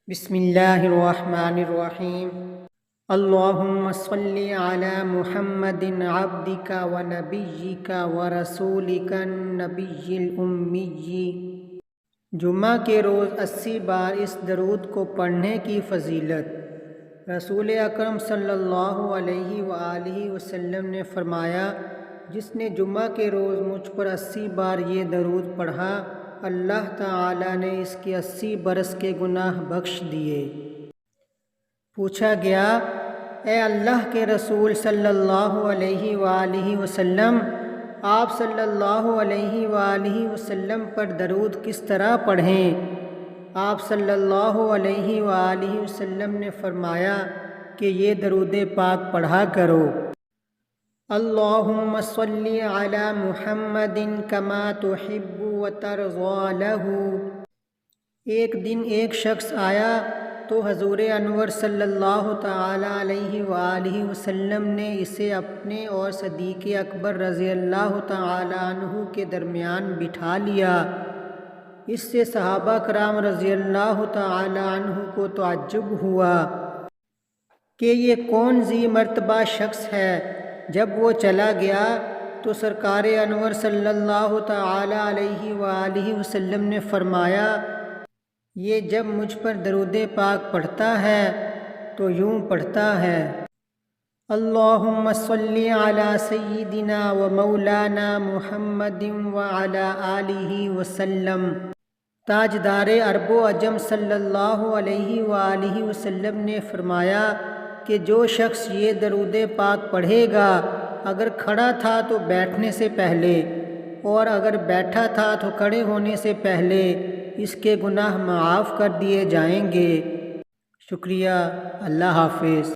بسم اللہ الرحمن الرحیم۔ اللہم صلی علی محمد عبدک و نبیک و رسولک النبی الامی۔ جمعہ کے روز 80 بار اس درود کو پڑھنے کی فضیلت۔ رسول اکرم صلی اللہ علیہ وآلہ وسلم نے فرمایا، جس نے جمعہ کے روز مجھ پر 80 بار یہ درود پڑھا، اللہ تعالی نے اس کے 80 برس کے گناہ بخش دیے۔ پوچھا گیا، اے اللہ کے رسول صلی اللہ علیہ وآلہ وسلم، آپ صلی اللہ علیہ وآلہ وسلم پر درود کس طرح پڑھیں؟ آپ صلی اللہ علیہ وآلہ وسلم نے فرمایا کہ یہ درود پاک پڑھا کرو۔ اللہم صلی علی محمد کما تحب و ترضی لہ۔ ایک دن ایک شخص آیا تو حضور انور صلی اللہ تعالی علیہ وآلہ وسلم نے اسے اپنے اور صدیق اکبر رضی اللہ تعالی عنہ کے درمیان بٹھا لیا۔ اس سے صحابہ کرام رضی اللہ تعالی عنہ کو تعجب ہوا کہ یہ کون ذی مرتبہ شخص ہے۔ جب وہ چلا گیا تو سرکار انور صلی اللہ تعالی علیہ وآلہ وسلم نے فرمایا، یہ جب مجھ پر درود پاک پڑھتا ہے تو یوں پڑھتا ہے، اللہم صلی علی سیدنا و مولانا محمد وعلی آلہ وسلم۔ تاجدار عرب و عجم صلی اللہ علیہ وآلہ وسلم نے فرمایا کہ جو شخص یہ درود پاک پڑھے گا، اگر کھڑا تھا تو بیٹھنے سے پہلے اور اگر بیٹھا تھا تو کھڑے ہونے سے پہلے، اس کے گناہ معاف کر دیے جائیں گے۔ شکریہ۔ اللہ حافظ۔